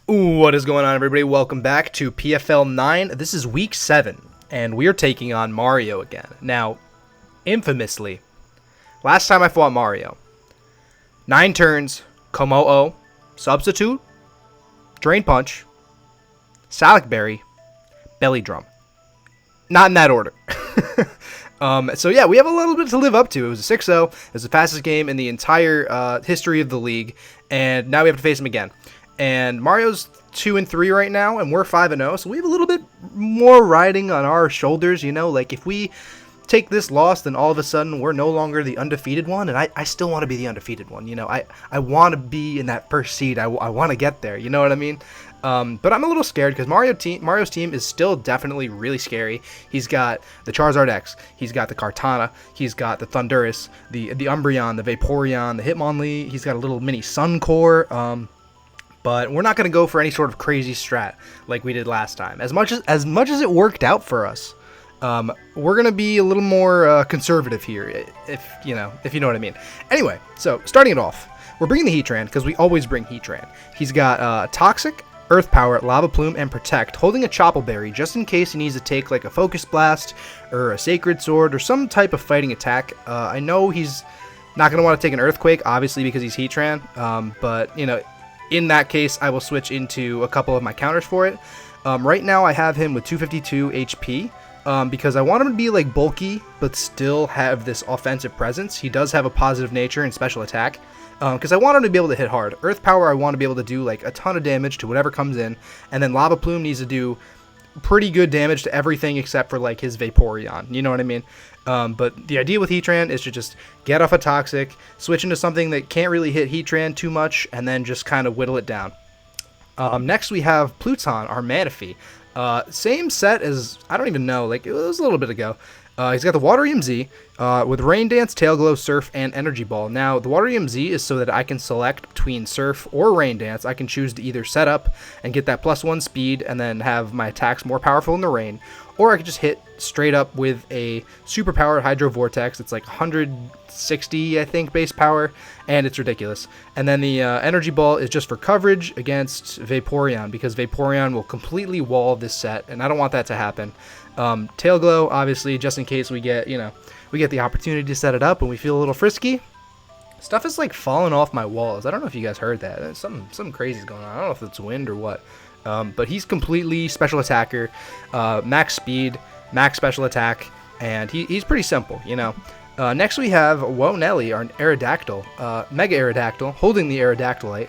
What is going on, everybody? Welcome back to PFL9. This is week 7, and we are taking on Mario again. Now, infamously, last time I fought Mario, 9 turns, Kommo-o, Substitute, Drain Punch, Salic Berry, Belly Drum. Not in that order. So yeah, we have a little bit to live up to. It was a 6-0. It was the fastest game in the entire history of the league, and now we have to face him again. And Mario's 2-3 right now, and we're 5-0, so we have a little bit more riding on our shoulders, you know? Like, if we take this loss, then all of a sudden we're no longer the undefeated one, and I still want to be the undefeated one, you know? I want to be in that first seed. I want to get there, you know what I mean? But I'm a little scared because Mario's team is still definitely really scary. He's got the Charizard X, he's got the Kartana, he's got the Thundurus, the Umbreon, the Vaporeon, the Hitmonlee, he's got a little mini Suncore, but we're not going to go for any sort of crazy strat like we did last time. As much as it worked out for us, we're going to be a little more conservative here, if you know what I mean. Anyway, so starting it off, we're bringing the Heatran because we always bring Heatran. He's got Toxic, Earth Power, Lava Plume, and Protect, holding a Chople Berry just in case he needs to take like a Focus Blast or a Sacred Sword or some type of fighting attack. I know he's not going to want to take an Earthquake, obviously, because he's Heatran, but, you know, in that case, I will switch into a couple of my counters for it. Right now, I have him with 252 HP because I want him to be like bulky, but still have this offensive presence. He does have a positive nature and special attack because I want him to be able to hit hard. Earth Power, I want to be able to do like a ton of damage to whatever comes in, and then Lava Plume needs to do pretty good damage to everything except for like his Vaporeon. You know what I mean? But the idea with Heatran is to just get off a Toxic, switch into something that can't really hit Heatran too much, and then just kind of whittle it down. Next we have Pluton, our Manaphy. Same set as, I don't even know, like it was a little bit ago. He's got the Water EMZ with Rain Dance, Tail Glow, Surf, and Energy Ball. Now, the Water EMZ is so that I can select between Surf or Rain Dance. I can choose to either set up and get that +1 speed and then have my attacks more powerful in the rain, or I could just hit straight up with a super powered Hydro Vortex. It's like 160, I think, base power, and it's ridiculous. And then the Energy Ball is just for coverage against Vaporeon, because Vaporeon will completely wall this set, and I don't want that to happen. Tail Glow, obviously, just in case we get the opportunity to set it up and we feel a little frisky. Stuff is like falling off my walls. I don't know if you guys heard that. Something crazy is going on. I don't know if it's wind or what. But he's completely special attacker, max speed, max special attack, and he's pretty simple, you know. Next we have Wonelli, our Aerodactyl, Mega Aerodactyl, holding the Aerodactylite.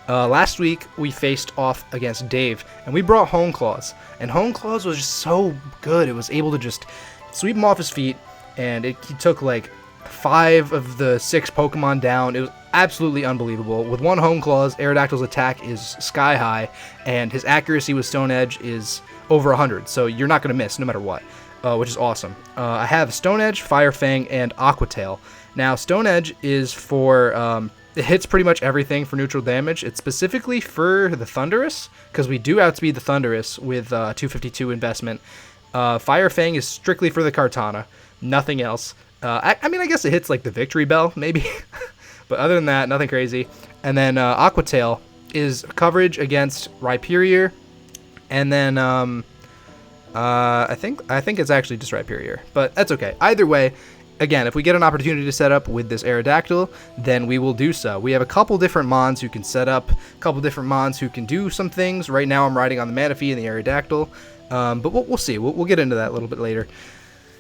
Last week we faced off against Dave, and we brought Hone Claws, and Hone Claws was just so good. It was able to just sweep him off his feet, and he took like 5 of the 6 Pokemon down. It was absolutely unbelievable. With 1 Hone Claws, Aerodactyl's attack is sky high, and his accuracy with Stone Edge is over 100, so you're not going to miss no matter what, which is awesome. I have Stone Edge, Fire Fang, and Aqua Tail. Now, Stone Edge is for... it hits pretty much everything for neutral damage. It's specifically for the Thundurus, because we do outspeed the Thundurus with 252 investment. Fire Fang is strictly for the Kartana, nothing else. I mean, I guess it hits like the Victory Bell, maybe. But other than that, nothing crazy. And then Aqua Tail is coverage against Rhyperior. And then I think it's actually just Rhyperior, but that's okay. Either way, again, if we get an opportunity to set up with this Aerodactyl, then we will do so. We have a couple different Mons who can set up, a couple different Mons who can do some things. Right now I'm riding on the Manaphy and the Aerodactyl, but we'll see. We'll get into that a little bit later.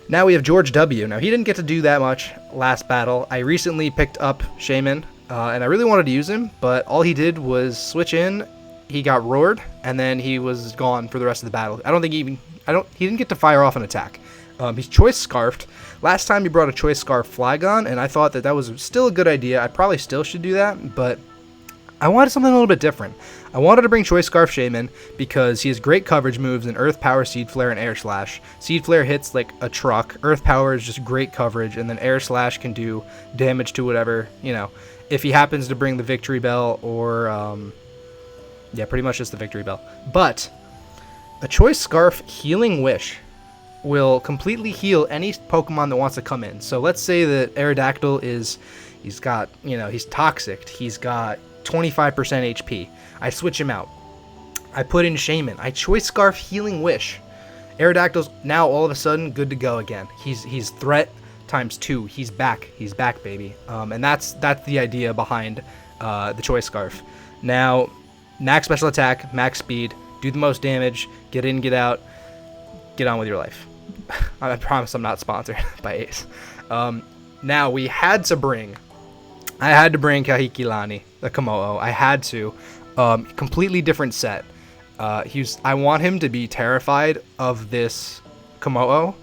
Now we have George W. Now, he didn't get to do that much last battle. I recently picked up Shaman, and I really wanted to use him, but all he did was switch in, he got roared, and then he was gone for the rest of the battle. He didn't get to fire off an attack. He's Choice Scarfed. Last time he brought a Choice Scarf Flygon, and I thought that was still a good idea. I probably still should do that, but I wanted something a little bit different. I wanted to bring Choice Scarf Shaman because he has great coverage moves in Earth Power, Seed Flare, and Air Slash. Seed Flare hits like a truck. Earth Power is just great coverage, and then Air Slash can do damage to whatever, you know, if he happens to bring the Victory Bell or, yeah, pretty much just the Victory Bell. But a Choice Scarf Healing Wish will completely heal any Pokemon that wants to come in. So let's say that Aerodactyl he's got, you know, he's Toxic. He's got 25% HP. I switch him out. I put in Shaman. I Choice Scarf Healing Wish. Aerodactyl's now all of a sudden good to go again. He's threat times 2. He's back. He's back, baby. And that's the idea behind the Choice Scarf. Now, max special attack, max speed, do the most damage, get in, get out, get on with your life. I promise I'm not sponsored by Ace. Now, I had to bring Kahikilani, the Kommo-o. I had to. Completely different set. I want him to be terrified of this Kommo-o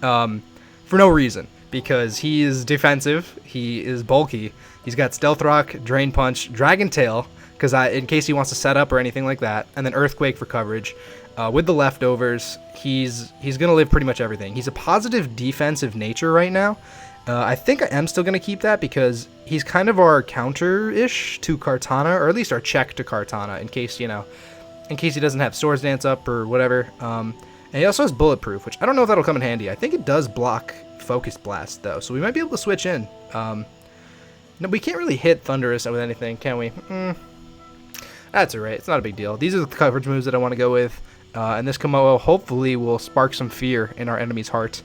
for no reason, because he is defensive, he is bulky, he's got Stealth Rock, Drain Punch, Dragon Tail, because in case he wants to set up or anything like that, and then Earthquake for coverage. With the leftovers, he's going to live pretty much everything. He's a positive defensive nature right now. I think I am still going to keep that because he's kind of our counter-ish to Kartana, or at least our check to Kartana, in case he doesn't have Swords Dance up or whatever. And he also has Bulletproof, which I don't know if that'll come in handy. I think it does block Focus Blast, though, so we might be able to switch in. No, we can't really hit Thunderous with anything, can we? That's alright. It's not a big deal. These are the coverage moves that I want to go with. And this Kommo-o hopefully will spark some fear in our enemy's heart.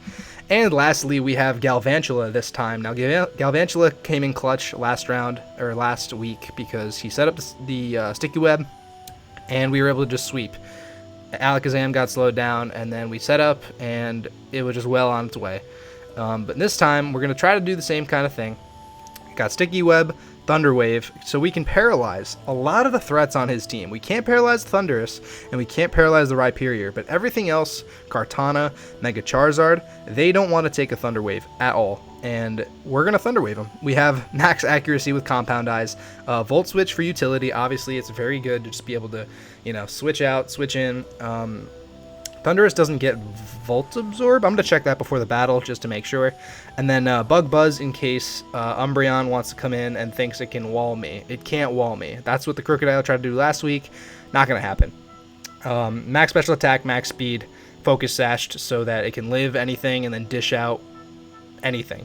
And lastly, we have Galvantula this time. Now, Galvantula came in clutch last week because he set up the Sticky Web, and we were able to just sweep. Alakazam got slowed down, and then we set up, and it was just well on its way. But this time, we're going to try to do the same kind of thing. Got Sticky Web, Thunder Wave, so we can paralyze a lot of the threats on his team. We can't paralyze Thundurus, and we can't paralyze the Rhyperior, but everything else, Kartana, Mega Charizard, they don't want to take a Thunder Wave at all, and we're going to Thunder Wave them. We have max accuracy with Compound Eyes, Volt Switch for utility. Obviously, it's very good to just be able to, switch out, switch in. Thundurus doesn't get Volt Absorb. I'm going to check that before the battle just to make sure. And then Bug Buzz in case Umbreon wants to come in and thinks it can wall me. It can't wall me. That's what the Crocodile tried to do last week. Not going to happen. Max Special Attack, Max Speed, Focus Sashed so that it can live anything and then dish out anything,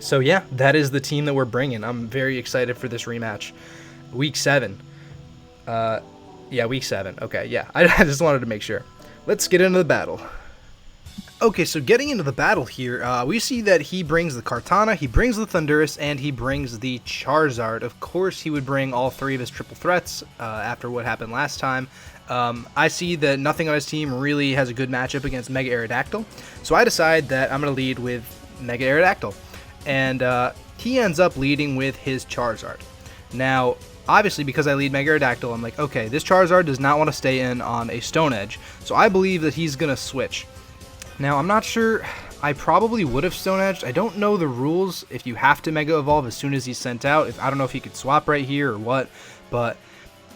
So yeah, that is the team that we're bringing. I'm very excited for this rematch. Week 7. Yeah, Week 7. Okay, yeah. I just wanted to make sure. Let's get into the battle. Okay, so getting into the battle here, we see that he brings the Kartana, he brings the Thundurus, and he brings the Charizard. Of course, he would bring all 3 of his triple threats after what happened last time. I see that nothing on his team really has a good matchup against Mega Aerodactyl, so I decide that I'm going to lead with Mega Aerodactyl. And he ends up leading with his Charizard. Now, obviously, because I lead Mega Aerodactyl, I'm like, okay, this Charizard does not want to stay in on a Stone Edge, so I believe that he's going to switch. Now, I'm not sure. I probably would have Stone Edged. I don't know the rules if you have to Mega Evolve as soon as he's sent out. I don't know if he could swap right here or what, but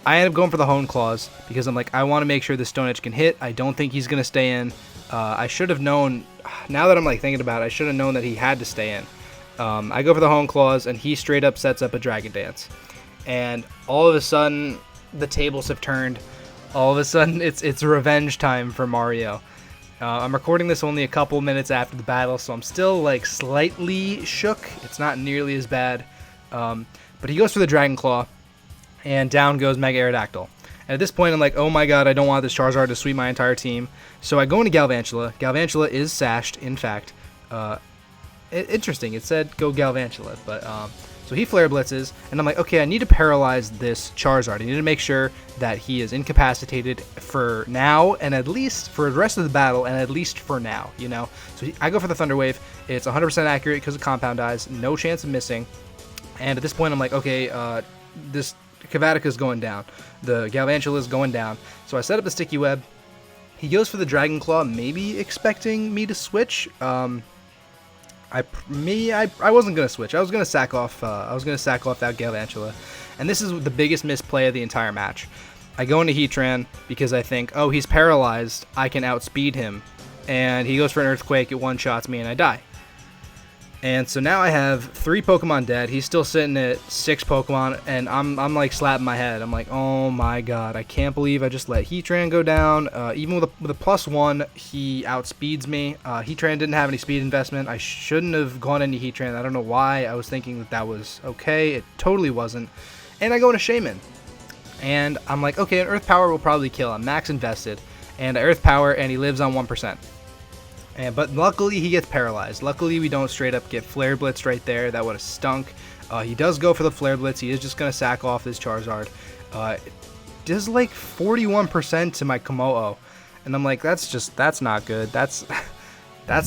I end up going for the Hone Claws because I'm like, I want to make sure the Stone Edge can hit. I don't think he's going to stay in. I should have known, now that I'm like thinking about it, I should have known that he had to stay in. I go for the Hone Claws, and he straight up sets up a Dragon Dance. And all of a sudden, the tables have turned. All of a sudden, it's revenge time for Mario. I'm recording this only a couple minutes after the battle, so I'm still like slightly shook. It's not nearly as bad. But he goes for the Dragon Claw, and down goes Mega Aerodactyl. And at this point, I'm like, oh my god, I don't want this Charizard to sweep my entire team. So I go into Galvantula. Galvantula is sashed, in fact. Interesting, it said go Galvantula, but so he Flare Blitzes, and I'm like, okay, I need to paralyze this Charizard. I need to make sure that he is incapacitated for now, and at least for the rest of the battle, and at least for now, So I go for the Thunder Wave. It's 100% accurate because of Compound Eyes, no chance of missing. And at this point, I'm like, okay, this Kavadika is going down. The Galvantula is going down. So I set up the Sticky Web. He goes for the Dragon Claw, maybe expecting me to switch. I wasn't gonna switch. I was gonna sack off. That Galvantula, and this is the biggest misplay of the entire match. I go into Heatran because I think, oh, he's paralyzed. I can outspeed him, and he goes for an Earthquake. It one-shots me, and I die. And so now I have 3 Pokemon dead. He's still sitting at 6 Pokemon, and I'm like slapping my head. I'm like, oh my god, I can't believe I just let Heatran go down. Even with a +1, he outspeeds me. Heatran didn't have any speed investment. I shouldn't have gone into Heatran. I don't know why I was thinking that was okay. It totally wasn't. And I go into Shaman. And I'm like, okay, an Earth Power will probably kill. I'm max invested. And I Earth Power, and he lives on 1%. But luckily, he gets paralyzed. Luckily, we don't straight up get Flare Blitzed right there. That would have stunk. He does go for the Flare Blitz. He is just going to sack off this Charizard. Does like 41% to my Kommo-o. And I'm like, that's not good. That's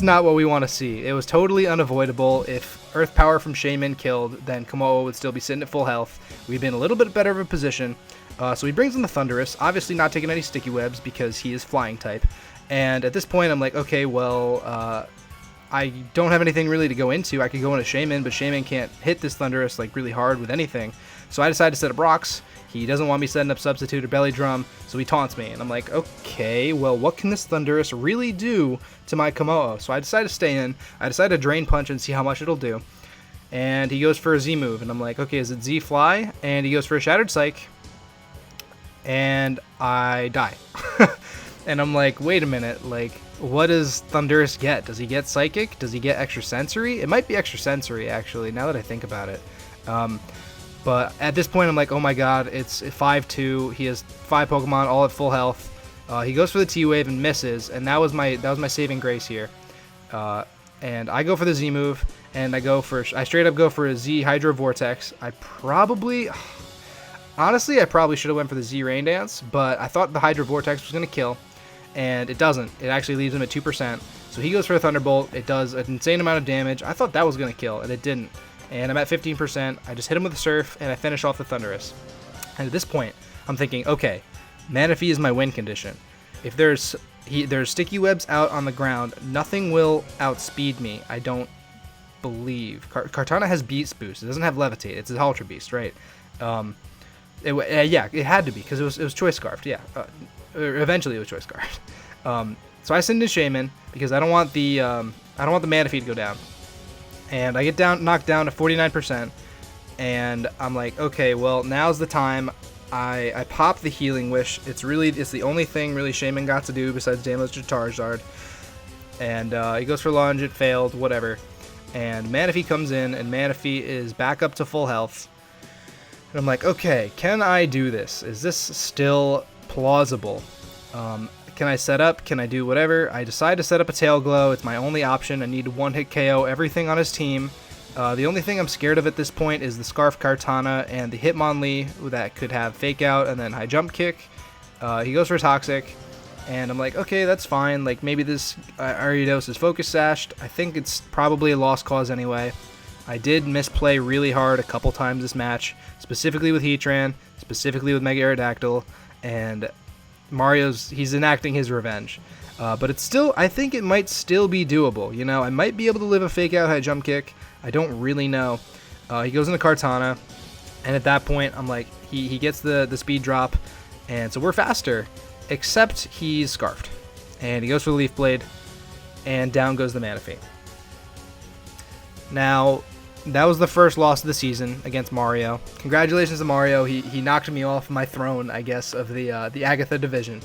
not what we want to see. It was totally unavoidable. If Earth Power from Shaman killed, then Kommo-o would still be sitting at full health. We've been a little bit better of a position. So he brings in the Thundurus, obviously not taking any Sticky Webs because he is Flying type. And at this point, I'm like, okay, well, I don't have anything really to go into. I could go into Shaman, but Shaman can't hit this Thundurus like really hard with anything. So I decided to set up Rocks. He doesn't want me setting up Substitute or Belly Drum, so he taunts me. And I'm like, okay, well, what can this Thundurus really do to my Kommo-o? So I decided to stay in. I decided to Drain Punch and see how much it'll do. And he goes for a Z move, and I'm like, okay, is it Z Fly? And he goes for a Shattered Psych. And I die. And I'm like, wait a minute, like, what does Thundurus get? Does he get Psychic? Does he get Extra Sensory? It might be Extra Sensory, actually, now that I think about it. But at this point, I'm like, oh my god, it's 5-2. He has 5 Pokemon, all at full health. He goes for the T-Wave and misses, and that was my saving grace here. And I go for the Z move, and I straight up go for a Z Hydro Vortex. Honestly, I probably should have went for the Z Rain Dance, but I thought the Hydro Vortex was going to kill, and it doesn't. It actually leaves him at 2%. So he goes for a Thunderbolt. It does an insane amount of damage. I thought that was going to kill, and it didn't. And I'm at 15%. I just hit him with a Surf, and I finish off the Thundurus. And at this point, I'm thinking, okay, Manaphy is my win condition. If there's Sticky Webs out on the ground, nothing will outspeed me, I don't believe. Kartana has Beast Boost. It doesn't have Levitate. It's a Ultra Beast, right? Yeah, it had to be because it was Choice Scarfed. Yeah, eventually it was Choice Scarfed. So I send in Shaman because I don't want the Manaphy to go down, and I get knocked down to 49%, and I'm like, okay, well, now's the time. I pop the Healing Wish. It's the only thing really Shaman got to do besides damage to Charizard, and he goes for Lunge. It failed. Whatever. And Manaphy comes in, and Manaphy is back up to full health. And I'm like, okay, can I do this? Is this still plausible? Can I set up? Can I do whatever? I decide to set up a Tail Glow. It's my only option. I need to one-hit KO everything on his team. The only thing I'm scared of at this point is the Scarf Kartana and the Hitmonlee that could have Fake Out and then High Jump Kick. He goes for Toxic, and I'm like, okay, that's fine. Like, maybe this Ariados is Focus Sashed. I think it's probably a lost cause anyway. I did misplay really hard a couple times this match, specifically with Heatran, specifically with Mega Aerodactyl, and he's enacting his revenge. But it's still, I think it might still be doable. You know, I might be able to live a Fake Out High Jump Kick. I don't really know. He goes into Kartana, and at that point, I'm like, he gets the speed drop, and so we're faster, except he's Scarfed. And he goes for the Leaf Blade, and down goes the Manaphy. Now, that was the first loss of the season against Mario. Congratulations to Mario. He knocked me off my throne, I guess, of the Agatha division,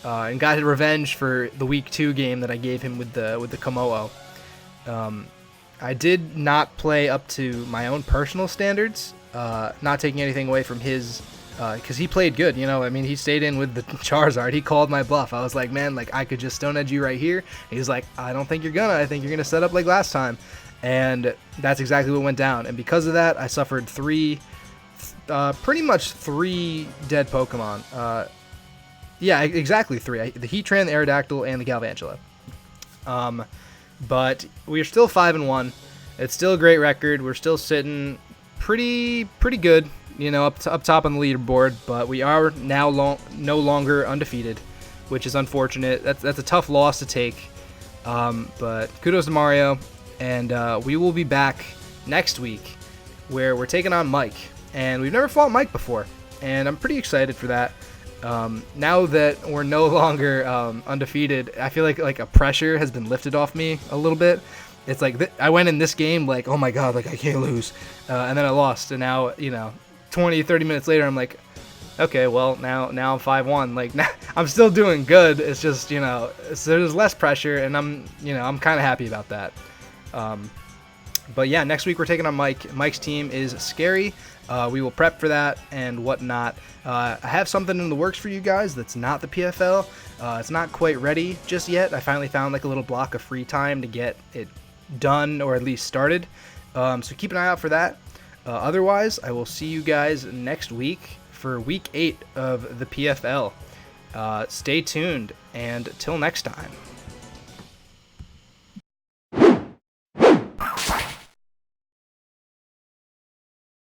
and got his revenge for the Week 2 game that I gave him with the Kommo-o. I did not play up to my own personal standards, not taking anything away from his, because he played good, you know. I mean, he stayed in with the Charizard. He called my bluff. I was like, man, like, I could just Stone Edge you right here. He's like, I don't think you're gonna. I think you're gonna set up like last time. And that's exactly what went down. And because of that, I suffered pretty much three dead Pokemon. Yeah, exactly 3. The Heatran, the Aerodactyl, and the Galvantula. But we're still 5-1. It's still a great record. We're still sitting pretty good, you know, up top on the leaderboard. But we are now no longer undefeated, which is unfortunate. That's a tough loss to take. But kudos to Mario. And we will be back next week where we're taking on Mike. And we've never fought Mike before. And I'm pretty excited for that. Now that we're no longer undefeated, I feel like a pressure has been lifted off me a little bit. It's like I went in this game like, oh my god, like I can't lose. And then I lost. And now, you know, 20, 30 minutes later, I'm like, okay, well, now I'm 5-1. Like, now, I'm still doing good. It's just, you know, so there's less pressure, and I'm kind of happy about that. But yeah, next week we're taking on Mike. Mike's team is scary. We will prep for that and whatnot. I have something in the works for you guys that's not the PFL. It's not quite ready just yet. I finally found like a little block of free time to get it done or at least started. So keep an eye out for that. Otherwise, I will see you guys next week for week 8 of the PFL. Stay tuned, and till next time.